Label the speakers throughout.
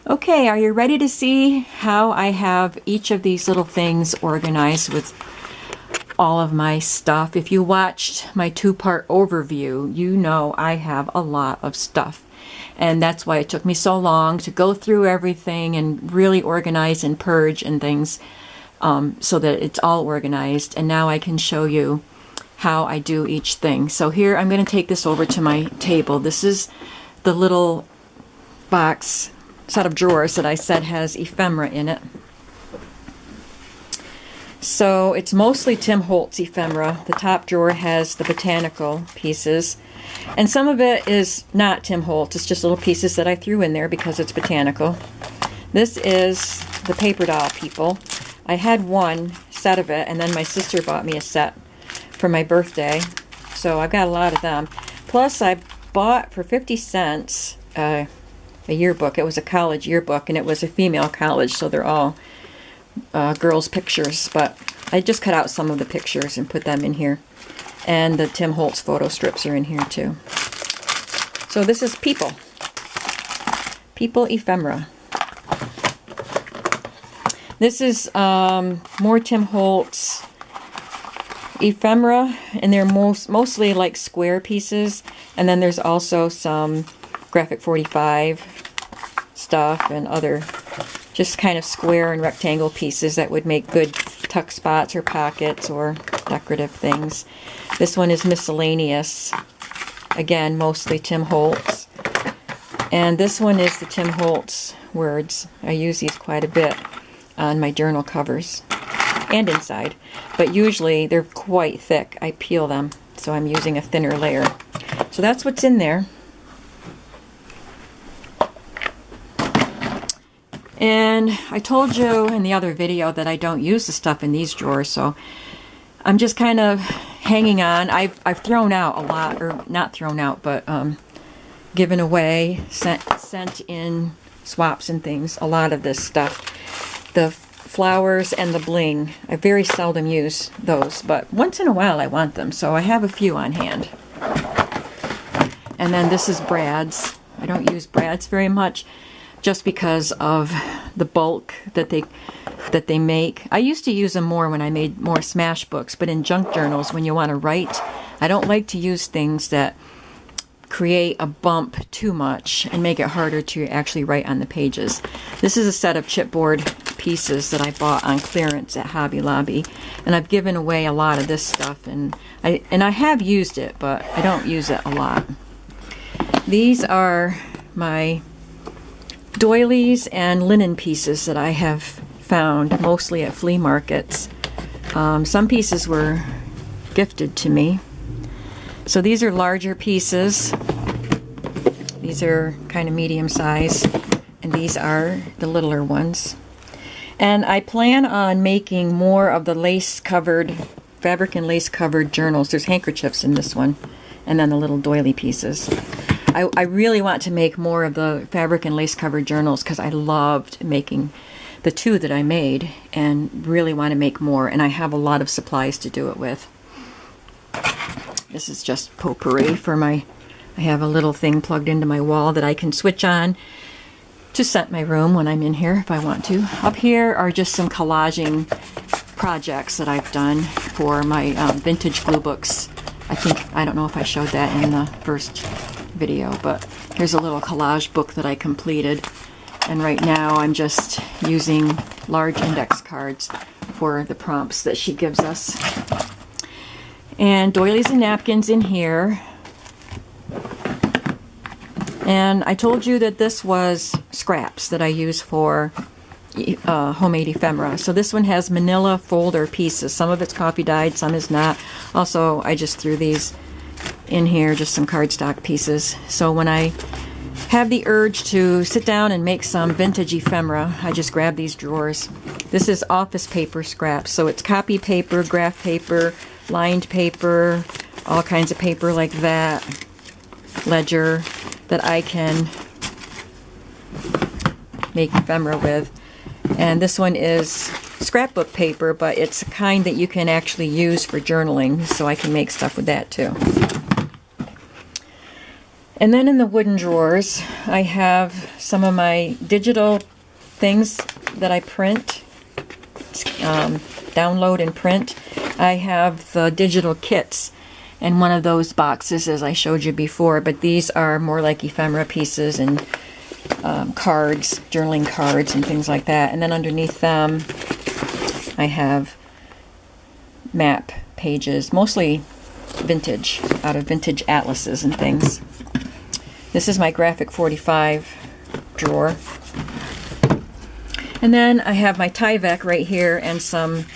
Speaker 1: Okay, are you ready to see how I have each of these little things organized with all of my stuff? If you watched my two-part overview, you know I have a lot of stuff. And that's why it took me so long to go through everything and really organize and purge and things so that it's all organized. And now I can show you how I do each thing. So here I'm going to take this over to my table. This is the little box set of drawers that I said has ephemera in it. So it's mostly Tim Holtz ephemera. The top drawer has the botanical pieces, and some of it is not Tim Holtz. It's just little pieces that I threw in there because it's botanical. This is the paper doll people. I had one set of it, and then my sister bought me a set for my birthday, so I've got a lot of them. Plus I bought for 50 cents a yearbook. It was a college yearbook, and it was a female college, so they're all girls' pictures, but I just cut out some of the pictures and put them in here. And the Tim Holtz photo strips are in here too. So this is People ephemera. This is more Tim Holtz ephemera, and they're mostly like square pieces, and then there's also some Graphic 45 stuff and other just kind of square and rectangle pieces that would make good tuck spots or pockets or decorative things. This one is miscellaneous, again mostly Tim Holtz, and this one is the Tim Holtz words. I use these quite a bit on my journal covers and inside, but usually they're quite thick. I peel them, so I'm using a thinner layer. So that's what's in there. And I told you in the other video that I don't use the stuff in these drawers, so I'm just kind of hanging on. I've thrown out a lot, or not thrown out, but given away, sent in swaps and things, a lot of this stuff. The flowers and the bling, I very seldom use those, but once in a while I want them, so I have a few on hand. And then this is Brad's. I don't use Brad's very much, just because of the bulk that they make. I used to use them more when I made more smash books, but in junk journals, when you want to write, I don't like to use things that create a bump too much and make it harder to actually write on the pages. This is a set of chipboard pieces that I bought on clearance at Hobby Lobby, and I've given away a lot of this stuff, and I have used it, but I don't use it a lot. These are my doilies and linen pieces that I have found mostly at flea markets. Some pieces were gifted to me. So these are larger pieces. These are kind of medium size, and these are the littler ones. And I plan on making more of the lace-covered, fabric and lace-covered journals. There's handkerchiefs in this one, and then the little doily pieces. I really want to make more of the fabric and lace covered journals because I loved making the two that I made, and really want to make more, and I have a lot of supplies to do it with. This is just potpourri for I have a little thing plugged into my wall that I can switch on to scent my room when I'm in here if I want to. Up here are just some collaging projects that I've done for my vintage glue books. I don't know if I showed that in the first video, but here's a little collage book that I completed, and right now I'm just using large index cards for the prompts that she gives us. And doilies and napkins in here. And I told you that this was scraps that I use for homemade ephemera. So this one has manila folder pieces. Some of it's coffee dyed, some is not. Also, I just threw these in here, just some cardstock pieces. So when I have the urge to sit down and make some vintage ephemera, I just grab these drawers. This is office paper scraps, so it's copy paper, graph paper, lined paper, all kinds of paper like that, ledger, that I can make ephemera with. And this one is scrapbook paper, but it's a kind that you can actually use for journaling, so I can make stuff with that too. And then in the wooden drawers, I have some of my digital things that I print, download and print. I have the digital kits in one of those boxes, as I showed you before, but these are more like ephemera pieces and cards, journaling cards and things like that. And then underneath them, I have map pages, mostly vintage, out of vintage atlases and things. This is my Graphic 45 drawer. And then I have my Tyvek right here and some,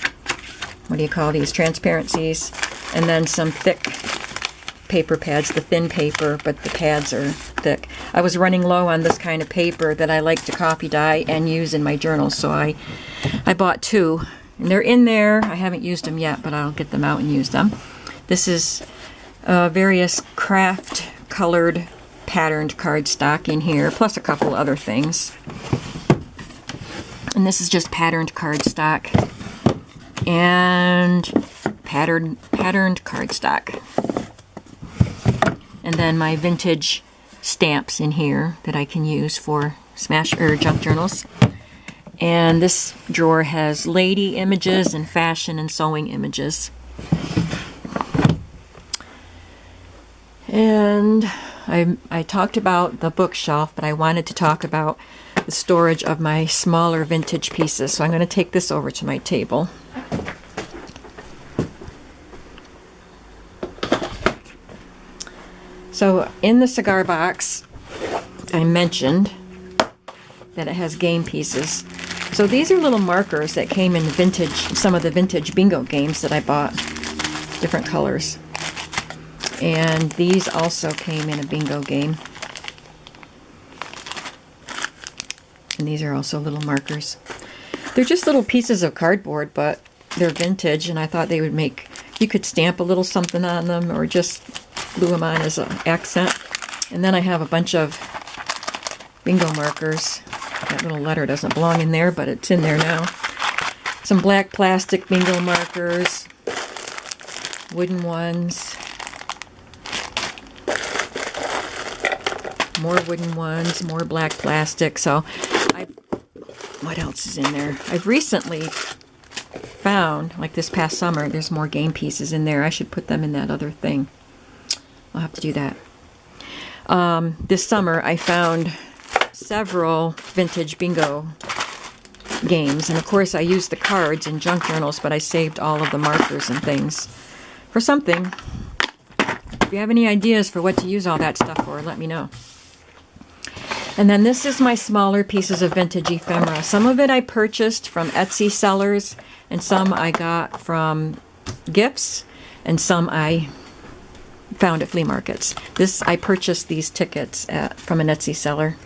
Speaker 1: what do you call these, transparencies, and then some thick paper pads, the thin paper, but the pads are thick. I was running low on this kind of paper that I like to copy dye and use in my journals, so I bought 2. And they're in there. I haven't used them yet, but I'll get them out and use them. This is various craft colored patterned cardstock in here, plus a couple other things. And this is just patterned cardstock and patterned cardstock. And then my vintage stamps in here that I can use for junk journals. And this drawer has lady images and fashion and sewing images. And I talked about the bookshelf, but I wanted to talk about the storage of my smaller vintage pieces. So I'm going to take this over to my table. So in the cigar box, I mentioned that it has game pieces. So these are little markers that came in vintage, some of the vintage bingo games that I bought, different colors. And these also came in a bingo game. And these are also little markers. They're just little pieces of cardboard, but they're vintage, and I thought they would make, you could stamp a little something on them or just glue them on as an accent. And then I have a bunch of bingo markers. That little letter doesn't belong in there, but it's in there now. Some black plastic bingo markers, wooden ones, more wooden ones, more black plastic. So what else is in there? I've recently found, like this past summer, there's more game pieces in there. I should put them in that other thing. I'll have to do that. This summer I found several vintage bingo games, and of course I used the cards in junk journals, but I saved all of the markers and things for something. If you have any ideas for what to use all that stuff for, let me know. And then this is my smaller pieces of vintage ephemera. Some of it I purchased from Etsy sellers, and some I got from gifts, and some I found at flea markets. I purchased these tickets from an Etsy seller.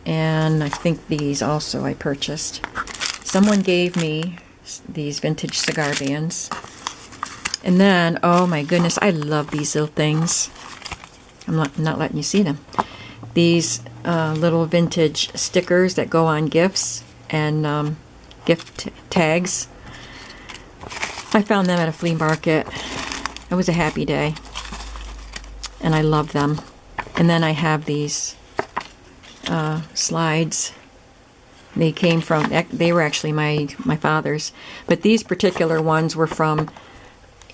Speaker 1: And I think these also I purchased. Someone gave me these vintage cigar bands. And then, oh my goodness, I love these little things. I'm not letting you see them. These little vintage stickers that go on gifts and gift tags. I found them at a flea market. It was a happy day. And I love them. And then I have these slides. They were actually my father's. But these particular ones were from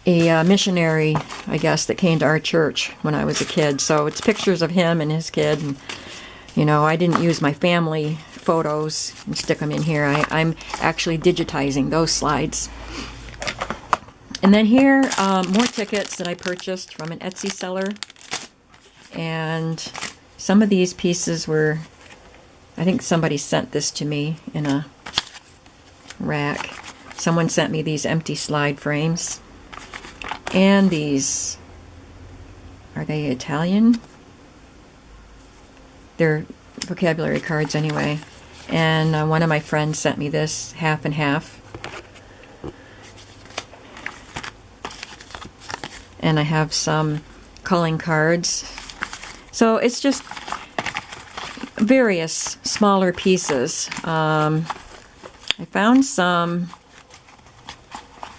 Speaker 1: a missionary, I guess, that came to our church when I was a kid. So it's pictures of him and his kid. And, you know, I didn't use my family photos and stick them in here. I'm actually digitizing those slides. And then here, more tickets that I purchased from an Etsy seller. And some of these pieces were, I think somebody sent this to me in a rack. Someone sent me these empty slide frames. And these, are they Italian? They're vocabulary cards anyway. And one of my friends sent me this half and half. And I have some calling cards. So it's just various smaller pieces. I found some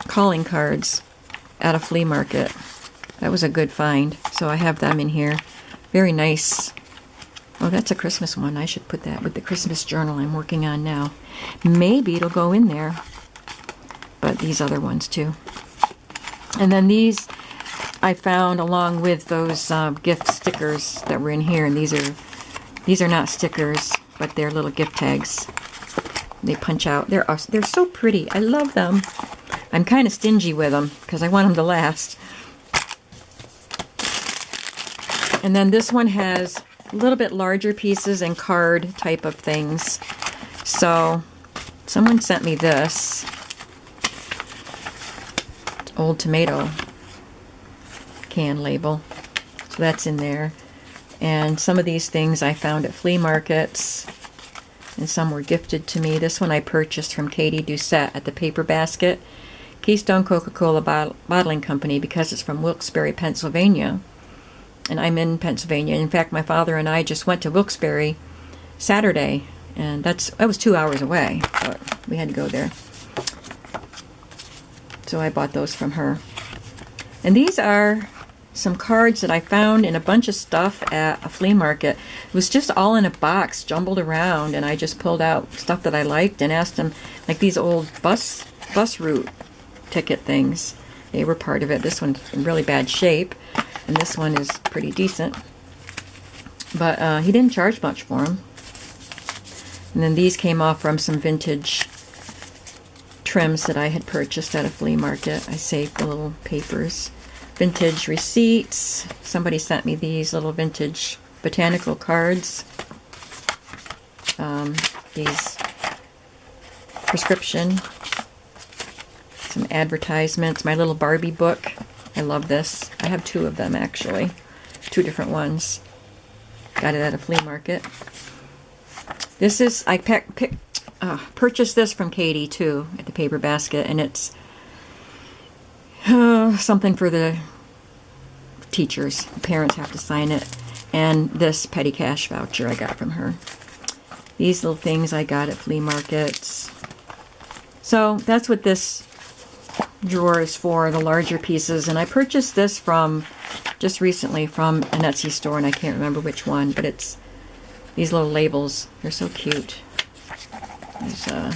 Speaker 1: calling cards at a flea market. That was a good find. So I have them in here. Very nice. Oh, that's a Christmas one. I should put that with the Christmas journal I'm working on now. Maybe it'll go in there. But these other ones too. And then these I found along with those gift stickers that were in here. And these are not stickers, but they're little gift tags. They punch out. They're so pretty. I love them. I'm kind of stingy with them because I want them to last. And then this one has a little bit larger pieces and card type of things. So someone sent me this old tomato can label. So that's in there. And some of these things I found at flea markets, and some were gifted to me. This one I purchased from Katie Doucette at the Paper Basket. Keystone Coca-Cola Bottling Company, because it's from Wilkes-Barre, Pennsylvania. And I'm in Pennsylvania. In fact, my father and I just went to Wilkes-Barre Saturday, and that was 2 hours away, but we had to go there. So I bought those from her. And these are some cards that I found in a bunch of stuff at a flea market. It was just all in a box, jumbled around, and I just pulled out stuff that I liked and asked them, like these old bus route ticket things. They were part of it. This one's in really bad shape. And this one is pretty decent. But he didn't charge much for them. And then these came off from some vintage trims that I had purchased at a flea market. I saved the little papers. Vintage receipts. Somebody sent me these little vintage botanical cards. These prescription. Some advertisements. My little Barbie book. I love this. I have 2 of them actually. 2 different ones. Got it at a flea market. This is, I purchased this from Katie too at the Paper Basket, and it's something for the teachers. The parents have to sign it. And this petty cash voucher I got from her. These little things I got at flea markets. So that's what this drawer is for, the larger pieces. And I purchased this from just recently from an Etsy store, and I can't remember which one, but it's these little labels. They're so cute. There's a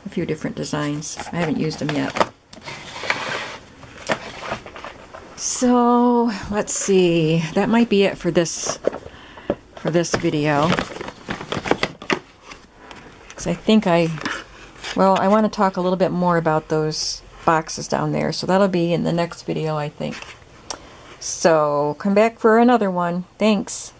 Speaker 1: few different designs. I haven't used them yet. So let's see, that might be it for this video. So I think I want to talk a little bit more about those boxes down there, so that'll be in the next video, I think. So come back for another one. Thanks.